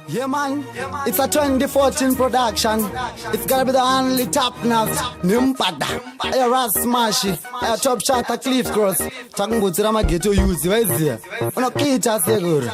Yeah man, it's a 2014 production. It's gotta be the only top notch. Nimpada, Era Smashy, a top shot at Cliff Cross. Talking about Rama Ghetto use, right there. Unokita seguro.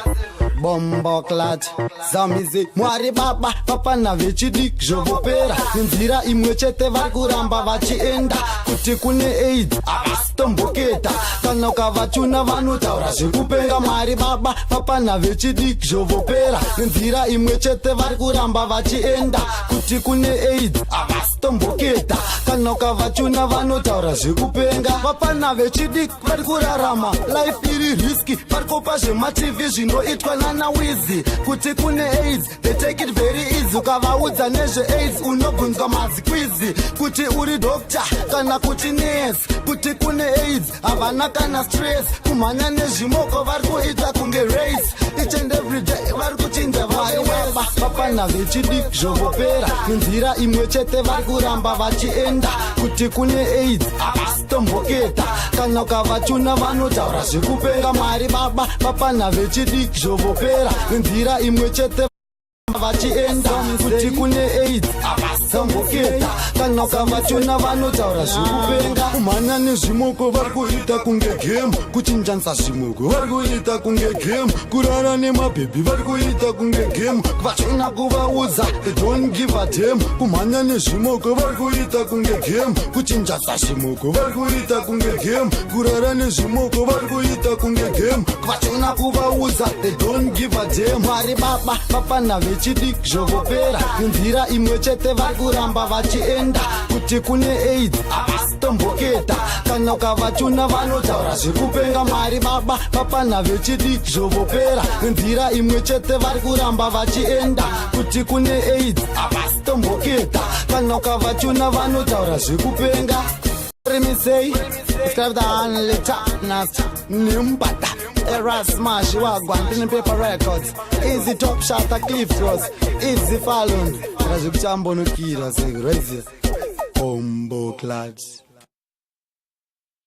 Bomba clat, zamizi mwari baba papa na vechidik jovopera nzira imwechete varikuramba vachienda kuti kune AIDS avasitomboketa kana ukavachuna vanotaura zvekupenga mwari baba papa na vechidik jovopera nzira imwechete varikuramba vachienda kuti kune AIDS avasitomboketa kana ukavachuna vanotaura zvekupenga papa na vechidik varikurarama life iri risky varikopa zvemaTV zvinoitwa na wizi kuti kune AIDS they take it very easy ukavaudza nezve AIDS unobvunzwa mazikwizi kuti uri doctor kana kuti nurse kuti kune AIDS havana kana stress kumhanya nezvimoko vari kuita kunge race each and every day vari kuchinja vaiweba papana vechidik zhovopera nenzira imwe chete vari kuramba vachienda kuti kune AIDS havasitomboketa kana ukavachuna vanotaura zvekupenga mwari baba papana vechidik zhovopera nenzira imwe chete vachienda kuti kune AIDS avasitomboketa kana ukavachuna vanotaura zvekupenga kumhanya nezvimoko vari kuita kunge game kuchinjanisa zvimoko vari kuita kunge game kurara nemabhebhi vari kuita kunge game vachona kuvaudza don't give a damn kumhanya nezvimoko vari kuita kunge game kuchinjanisa zvimoko vari kuita kunge game kurara nezvimoko vari kuita kunge game vachona kuvaudza don't give a damn mwari baba papana vechidik zhovopera nenzira imwe chete vari kuramba vachienda kuti kune AIDS avasitomboketa kana ukavachuna vanotaura zvekupenga mwari baba papana vechidik zhovopera nenzira imwe chete vari kuramba vachienda kuti kune AIDS avasitomboketa kana ukavachuna vanotaura zvekupenga. Let me say, it's got the only top notch. Nimbata, Era Smash, Wagwan, Pen and Paper Records. Easy top shot at Cliff Cross. Easy Fallon. Rajuchambo no kira, say, Bombo clads.